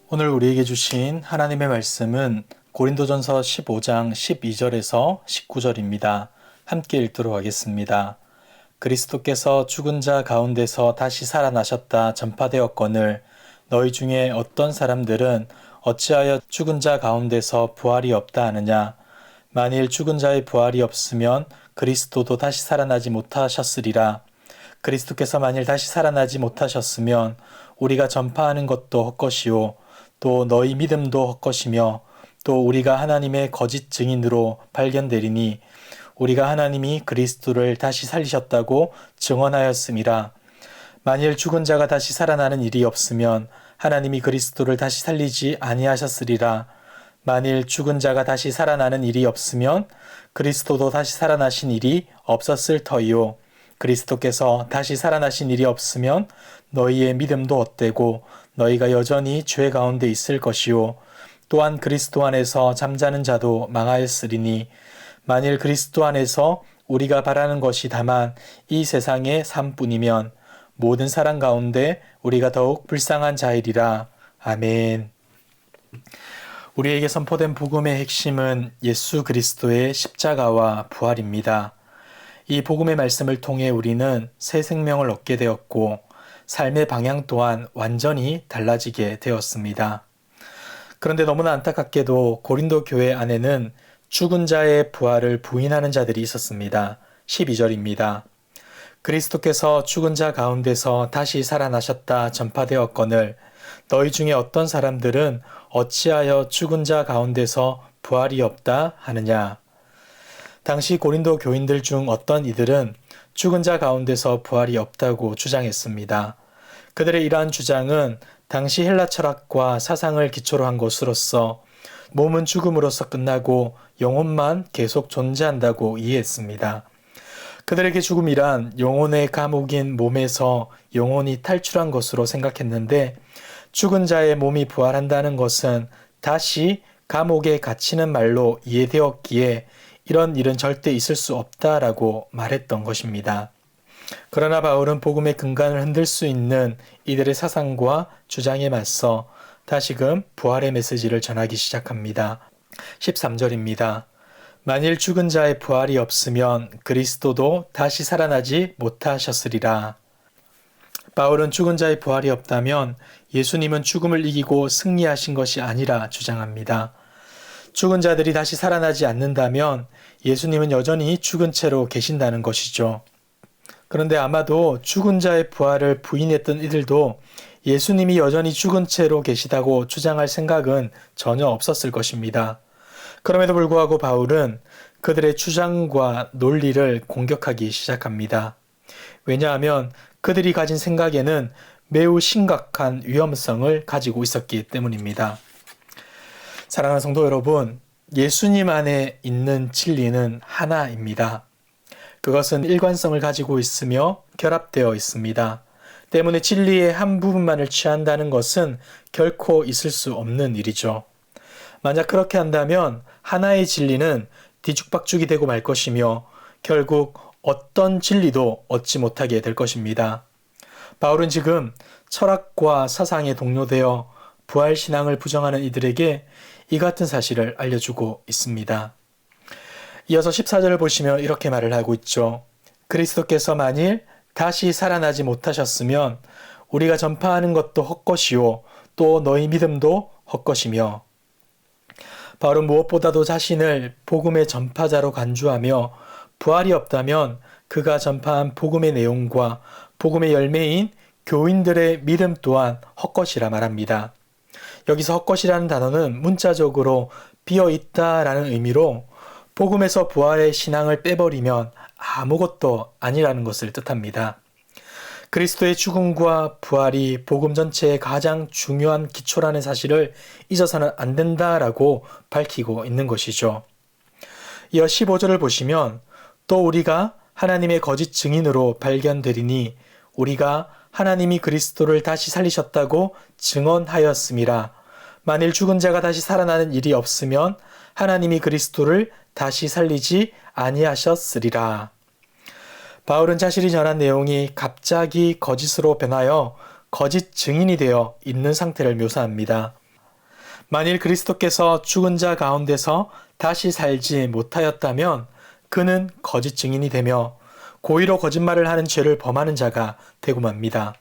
오늘 우리에게 주신 하나님의 말씀은 고린도전서 15장 12절에서 19절입니다. 함께 읽도록 하겠습니다. 그리스도께서 죽은 자 가운데서 다시 살아나셨다 전파되었거늘 너희 중에 어떤 사람들은 어찌하여 죽은 자 가운데서 부활이 없다 하느냐. 만일 죽은 자의 부활이 없으면 그리스도도 다시 살아나지 못하셨으리라. 그리스도께서 만일 다시 살아나지 못하셨으면 우리가 전파하는 것도 헛것이요 또 너희 믿음도 헛것이며 또 우리가 하나님의 거짓 증인으로 발견되리니 우리가 하나님이 그리스도를 다시 살리셨다고 증언하였음이라. 만일 죽은 자가 다시 살아나는 일이 없으면 하나님이 그리스도를 다시 살리지 아니하셨으리라. 만일 죽은 자가 다시 살아나는 일이 없으면 그리스도도 다시 살아나신 일이 없었을 터이요. 그리스도께서 다시 살아나신 일이 없으면 너희의 믿음도 헛되고 너희가 여전히 죄 가운데 있을 것이요. 또한 그리스도 안에서 잠자는 자도 망하였으리니 만일 그리스도 안에서 우리가 바라는 것이 다만 이 세상의 삶뿐이면 모든 사람 가운데 우리가 더욱 불쌍한 자이리라. 아멘. 우리에게 선포된 복음의 핵심은 예수 그리스도의 십자가와 부활입니다. 이 복음의 말씀을 통해 우리는 새 생명을 얻게 되었고 삶의 방향 또한 완전히 달라지게 되었습니다. 그런데 너무나 안타깝게도 고린도 교회 안에는 죽은 자의 부활을 부인하는 자들이 있었습니다. 12절입니다. 그리스도께서 죽은 자 가운데서 다시 살아나셨다 전파되었거늘 너희 중에 어떤 사람들은 어찌하여 죽은 자 가운데서 부활이 없다 하느냐. 당시 고린도 교인들 중 어떤 이들은 죽은 자 가운데서 부활이 없다고 주장했습니다. 그들의 이러한 주장은 당시 헬라 철학과 사상을 기초로 한 것으로서 몸은 죽음으로써 끝나고 영혼만 계속 존재한다고 이해했습니다. 그들에게 죽음이란 영혼의 감옥인 몸에서 영혼이 탈출한 것으로 생각했는데 죽은 자의 몸이 부활한다는 것은 다시 감옥에 갇히는 말로 이해되었기에 이런 일은 절대 있을 수 없다라고 말했던 것입니다. 그러나 바울은 복음의 근간을 흔들 수 있는 이들의 사상과 주장에 맞서 다시금 부활의 메시지를 전하기 시작합니다. 13절입니다. 만일 죽은 자의 부활이 없으면 그리스도도 다시 살아나지 못하셨으리라. 바울은 죽은 자의 부활이 없다면 예수님은 죽음을 이기고 승리하신 것이 아니라 주장합니다. 죽은 자들이 다시 살아나지 않는다면 예수님은 여전히 죽은 채로 계신다는 것이죠. 그런데 아마도 죽은 자의 부활을 부인했던 이들도 예수님이 여전히 죽은 채로 계시다고 주장할 생각은 전혀 없었을 것입니다. 그럼에도 불구하고 바울은 그들의 주장과 논리를 공격하기 시작합니다. 왜냐하면 그들이 가진 생각에는 매우 심각한 위험성을 가지고 있었기 때문입니다. 사랑하는 성도 여러분, 예수님 안에 있는 진리는 하나입니다. 그것은 일관성을 가지고 있으며 결합되어 있습니다. 때문에 진리의 한 부분만을 취한다는 것은 결코 있을 수 없는 일이죠. 만약 그렇게 한다면 하나의 진리는 뒤죽박죽이 되고 말 것이며 결국 어떤 진리도 얻지 못하게 될 것입니다. 바울은 지금 철학과 사상에 동요되어 부활신앙을 부정하는 이들에게 이 같은 사실을 알려주고 있습니다. 이어서 14절을 보시면 이렇게 말을 하고 있죠. 그리스도께서 만일 다시 살아나지 못하셨으면 우리가 전파하는 것도 헛것이요 또 너희 믿음도 헛것이며. 바울은 무엇보다도 자신을 복음의 전파자로 간주하며 부활이 없다면 그가 전파한 복음의 내용과 복음의 열매인 교인들의 믿음 또한 헛것이라 말합니다. 여기서 헛것이라는 단어는 문자적으로 비어있다라는 의미로 복음에서 부활의 신앙을 빼버리면 아무것도 아니라는 것을 뜻합니다. 그리스도의 죽음과 부활이 복음 전체의 가장 중요한 기초라는 사실을 잊어서는 안 된다라고 밝히고 있는 것이죠. 이어 15절을 보시면 또 우리가 하나님의 거짓 증인으로 발견되리니 우리가 하나님이 그리스도를 다시 살리셨다고 증언하였음이라. 만일 죽은 자가 다시 살아나는 일이 없으면 하나님이 그리스도를 다시 살리지 아니하셨으리라. 바울은 자신이 전한 내용이 갑자기 거짓으로 변하여 거짓 증인이 되어 있는 상태를 묘사합니다. 만일 그리스도께서 죽은 자 가운데서 다시 살지 못하였다면 그는 거짓 증인이 되며 고의로 거짓말을 하는 죄를 범하는 자가 되고 맙니다.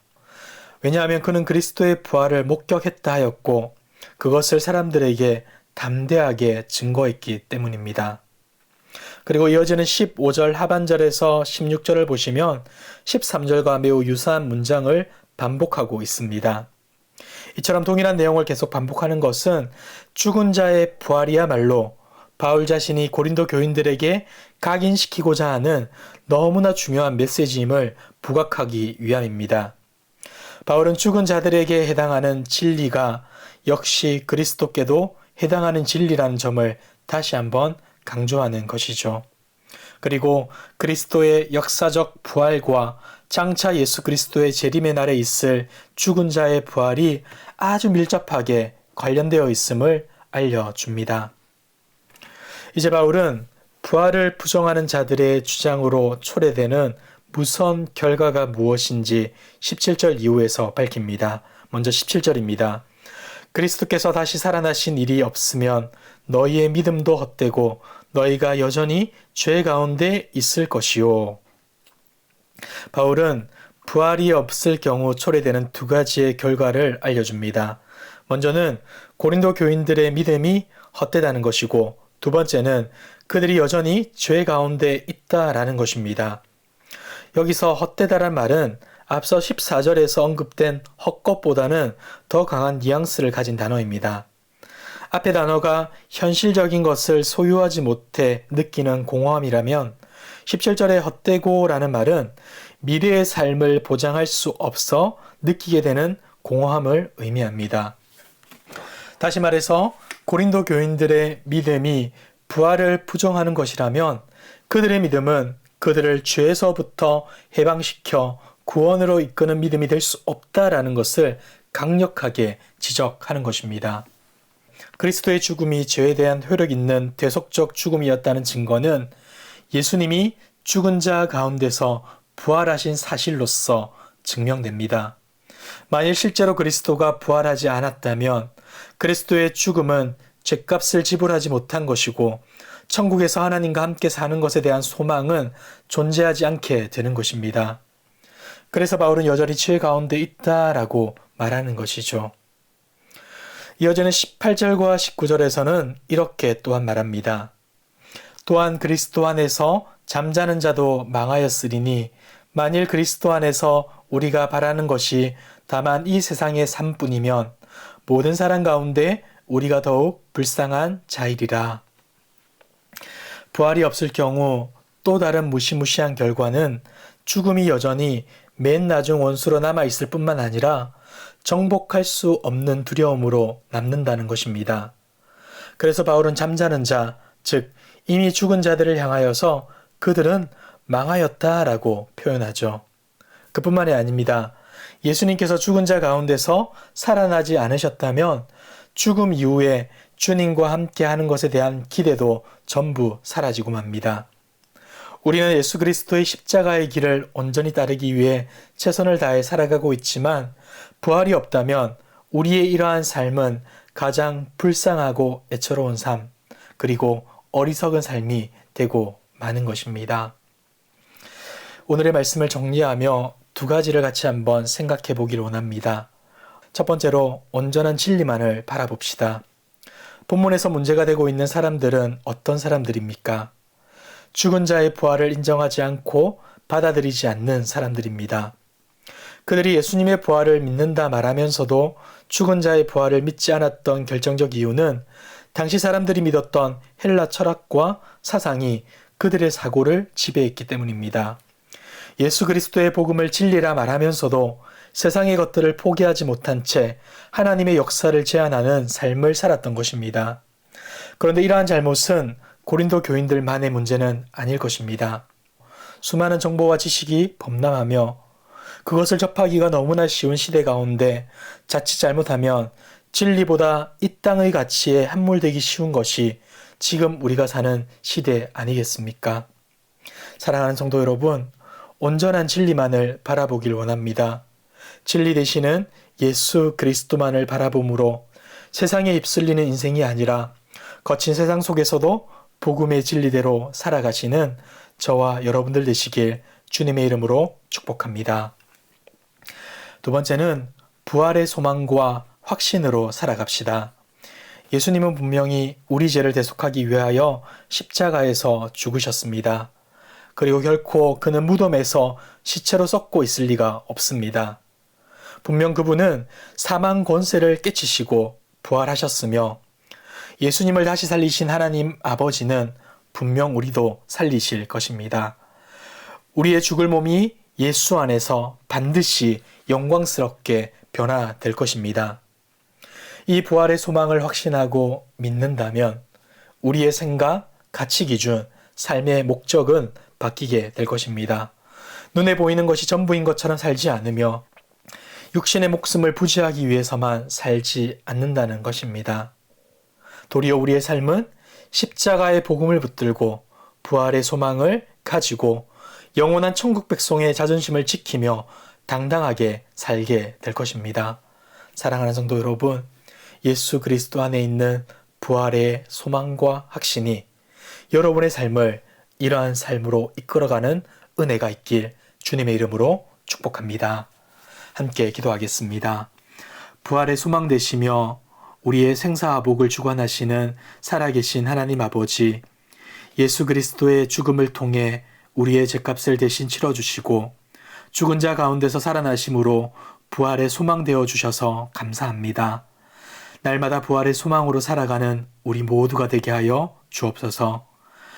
왜냐하면 그는 그리스도의 부활을 목격했다 하였고 그것을 사람들에게 담대하게 증거했기 때문입니다. 그리고 이어지는 15절 하반절에서 16절을 보시면 13절과 매우 유사한 문장을 반복하고 있습니다. 이처럼 동일한 내용을 계속 반복하는 것은 죽은 자의 부활이야말로 바울 자신이 고린도 교인들에게 각인시키고자 하는 너무나 중요한 메시지임을 부각하기 위함입니다. 바울은 죽은 자들에게 해당하는 진리가 역시 그리스도께도 해당하는 진리라는 점을 다시 한번 강조하는 것이죠. 그리고 그리스도의 역사적 부활과 장차 예수 그리스도의 재림의 날에 있을 죽은 자의 부활이 아주 밀접하게 관련되어 있음을 알려줍니다. 이제 바울은 부활을 부정하는 자들의 주장으로 초래되는 무서운 결과가 무엇인지 17절 이후에서 밝힙니다. 먼저 17절입니다. 그리스도께서 다시 살아나신 일이 없으면 너희의 믿음도 헛되고 너희가 여전히 죄 가운데 있을 것이요. 바울은 부활이 없을 경우 초래되는 두 가지의 결과를 알려줍니다. 먼저는 고린도 교인들의 믿음이 헛되다는 것이고 두 번째는 그들이 여전히 죄 가운데 있다라는 것입니다. 여기서 헛되다란 말은 앞서 14절에서 언급된 헛것보다는 더 강한 뉘앙스를 가진 단어입니다. 앞의 단어가 현실적인 것을 소유하지 못해 느끼는 공허함이라면 17절의 헛되고라는 말은 미래의 삶을 보장할 수 없어 느끼게 되는 공허함을 의미합니다. 다시 말해서 고린도 교인들의 믿음이 부활을 부정하는 것이라면 그들의 믿음은 그들을 죄에서부터 해방시켜 구원으로 이끄는 믿음이 될 수 없다라는 것을 강력하게 지적하는 것입니다. 그리스도의 죽음이 죄에 대한 효력 있는 대속적 죽음이었다는 증거는 예수님이 죽은 자 가운데서 부활하신 사실로서 증명됩니다. 만일 실제로 그리스도가 부활하지 않았다면 그리스도의 죽음은 죗값을 지불하지 못한 것이고 천국에서 하나님과 함께 사는 것에 대한 소망은 존재하지 않게 되는 것입니다. 그래서 바울은 여전히 죄 가운데 있다라고 말하는 것이죠. 이어지는 18절과 19절에서는 이렇게 또한 말합니다. 또한 그리스도 안에서 잠자는 자도 망하였으리니 만일 그리스도 안에서 우리가 바라는 것이 다만 이 세상의 삶뿐이면 모든 사람 가운데 우리가 더욱 불쌍한 자이리라. 부활이 없을 경우 또 다른 무시무시한 결과는 죽음이 여전히 맨 나중 원수로 남아있을 뿐만 아니라 정복할 수 없는 두려움으로 남는다는 것입니다. 그래서 바울은 잠자는 자, 즉 이미 죽은 자들을 향하여서 그들은 망하였다라고 표현하죠. 그뿐만이 아닙니다. 예수님께서 죽은 자 가운데서 살아나지 않으셨다면 죽음 이후에 주님과 함께 하는 것에 대한 기대도 전부 사라지고 맙니다. 우리는 예수 그리스도의 십자가의 길을 온전히 따르기 위해 최선을 다해 살아가고 있지만 부활이 없다면 우리의 이러한 삶은 가장 불쌍하고 애처로운 삶, 그리고 어리석은 삶이 되고 마는 것입니다. 오늘의 말씀을 정리하며 두 가지를 같이 한번 생각해 보기를 원합니다. 첫 번째로 온전한 진리만을 바라봅시다. 본문에서 문제가 되고 있는 사람들은 어떤 사람들입니까? 죽은 자의 부활을 인정하지 않고 받아들이지 않는 사람들입니다. 그들이 예수님의 부활을 믿는다 말하면서도 죽은 자의 부활을 믿지 않았던 결정적 이유는 당시 사람들이 믿었던 헬라 철학과 사상이 그들의 사고를 지배했기 때문입니다. 예수 그리스도의 복음을 진리라 말하면서도 세상의 것들을 포기하지 못한 채 하나님의 역사를 제한하는 삶을 살았던 것입니다. 그런데 이러한 잘못은 고린도 교인들만의 문제는 아닐 것입니다. 수많은 정보와 지식이 범람하며 그것을 접하기가 너무나 쉬운 시대 가운데 자칫 잘못하면 진리보다 이 땅의 가치에 함몰되기 쉬운 것이 지금 우리가 사는 시대 아니겠습니까? 사랑하는 성도 여러분, 온전한 진리만을 바라보길 원합니다. 진리 되시는 예수 그리스도만을 바라봄으로 세상에 휩쓸리는 인생이 아니라 거친 세상 속에서도 복음의 진리대로 살아가시는 저와 여러분들 되시길 주님의 이름으로 축복합니다. 두 번째는 부활의 소망과 확신으로 살아갑시다. 예수님은 분명히 우리 죄를 대속하기 위하여 십자가에서 죽으셨습니다. 그리고 결코 그는 무덤에서 시체로 썩고 있을 리가 없습니다. 분명 그분은 사망 권세를 깨치시고 부활하셨으며 예수님을 다시 살리신 하나님 아버지는 분명 우리도 살리실 것입니다. 우리의 죽을 몸이 예수 안에서 반드시 영광스럽게 변화될 것입니다. 이 부활의 소망을 확신하고 믿는다면 우리의 생각, 가치 기준, 삶의 목적은 바뀌게 될 것입니다. 눈에 보이는 것이 전부인 것처럼 살지 않으며 육신의 목숨을 부지하기 위해서만 살지 않는다는 것입니다. 도리어 우리의 삶은 십자가의 복음을 붙들고 부활의 소망을 가지고 영원한 천국 백성의 자존심을 지키며 당당하게 살게 될 것입니다. 사랑하는 성도 여러분, 예수 그리스도 안에 있는 부활의 소망과 확신이 여러분의 삶을 이러한 삶으로 이끌어가는 은혜가 있길 주님의 이름으로 축복합니다. 함께 기도하겠습니다. 부활의 소망 되시며 우리의 생사화복을 주관하시는 살아계신 하나님 아버지, 예수 그리스도의 죽음을 통해 우리의 죄값을 대신 치러주시고 죽은 자 가운데서 살아나심으로 부활의 소망 되어 주셔서 감사합니다. 날마다 부활의 소망으로 살아가는 우리 모두가 되게 하여 주옵소서.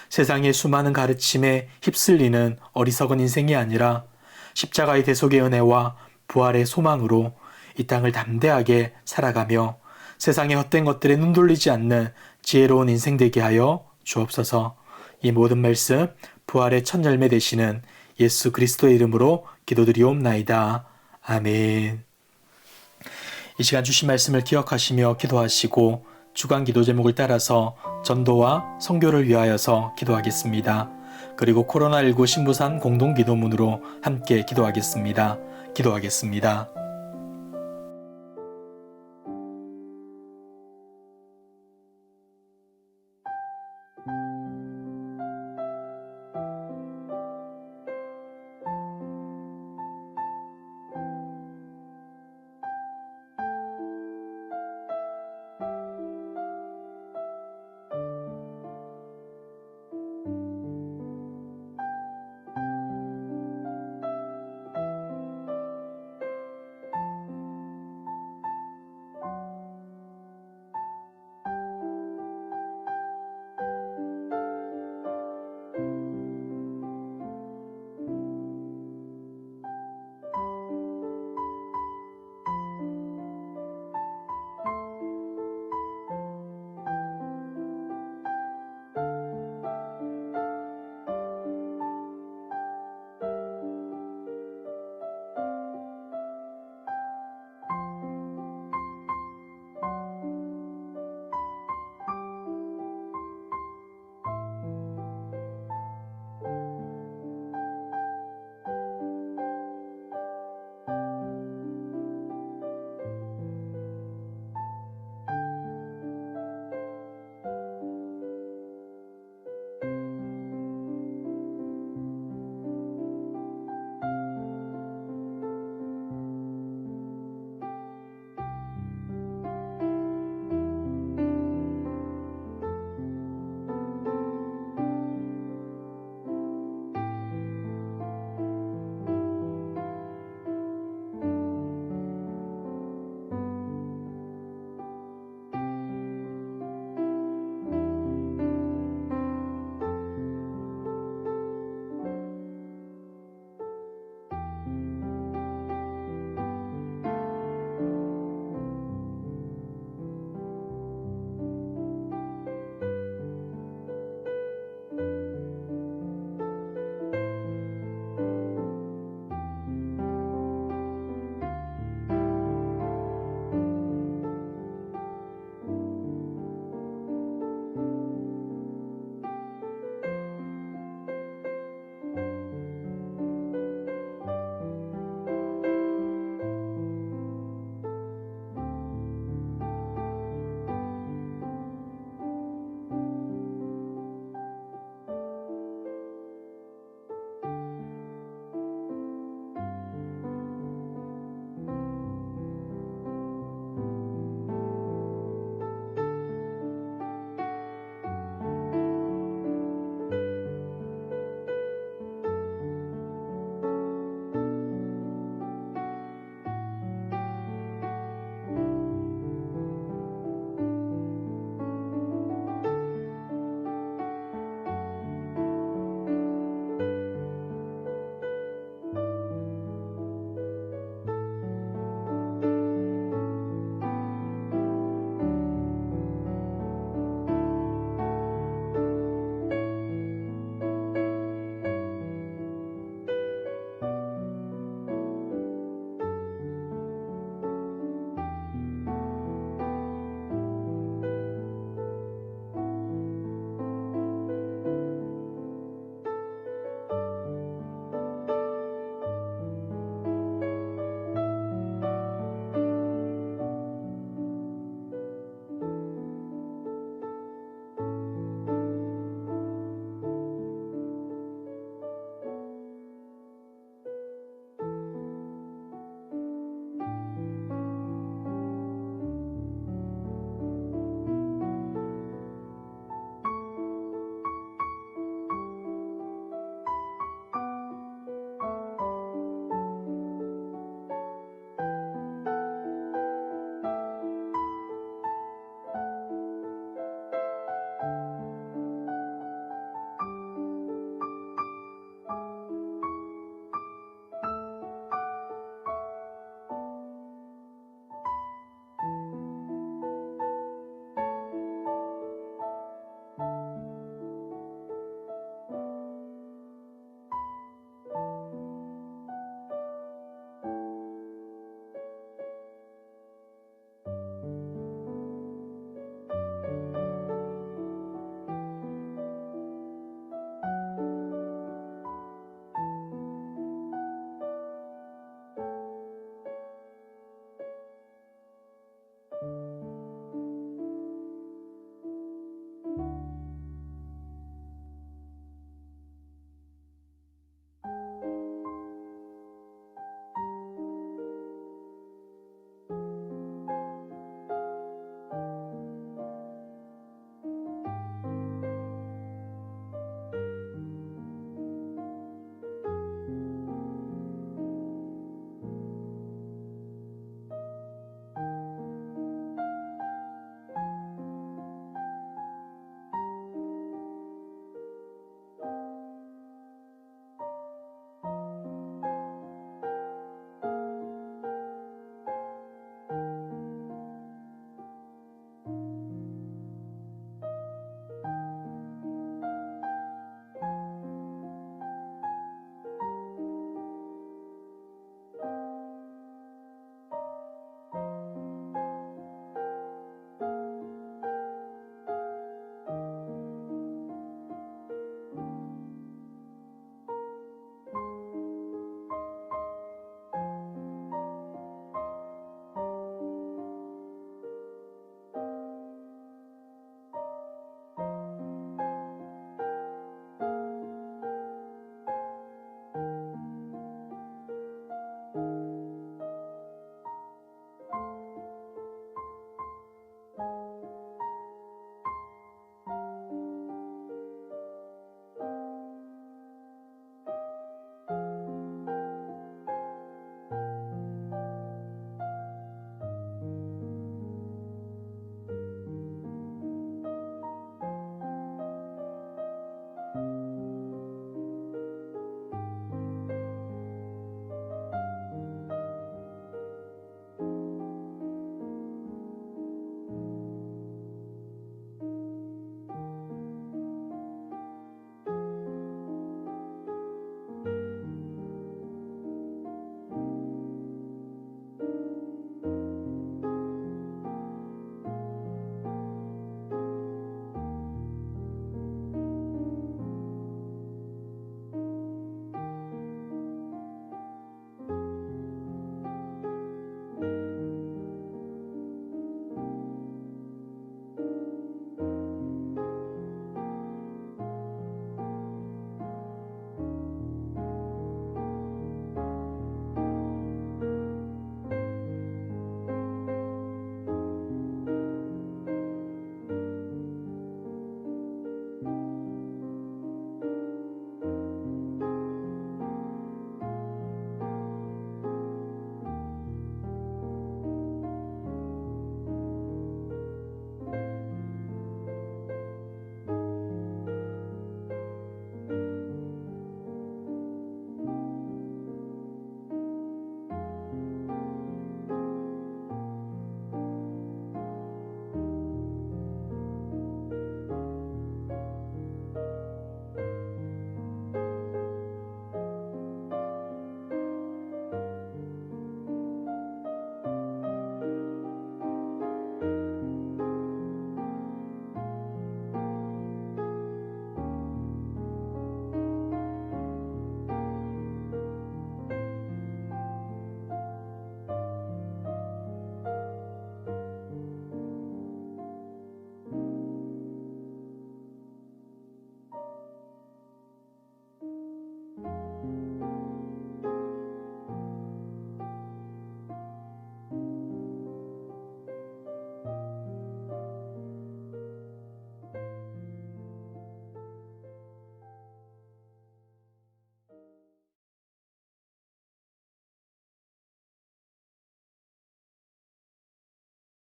세상의 수많은 가르침에 휩쓸리는 어리석은 인생이 아니라 십자가의 대속의 은혜와 부활의 소망으로 이 땅을 담대하게 살아가며 세상의 헛된 것들에 눈 돌리지 않는 지혜로운 인생 되게 하여 주옵소서. 이 모든 말씀 부활의 첫 열매 되시는 예수 그리스도의 이름으로 기도드리옵나이다. 아멘. 이 시간 주신 말씀을 기억하시며 기도하시고 주간 기도 제목을 따라서 전도와 선교를 위하여서 기도하겠습니다. 그리고 코로나19 신부산 공동기도문으로 함께 기도하겠습니다. 기도하겠습니다.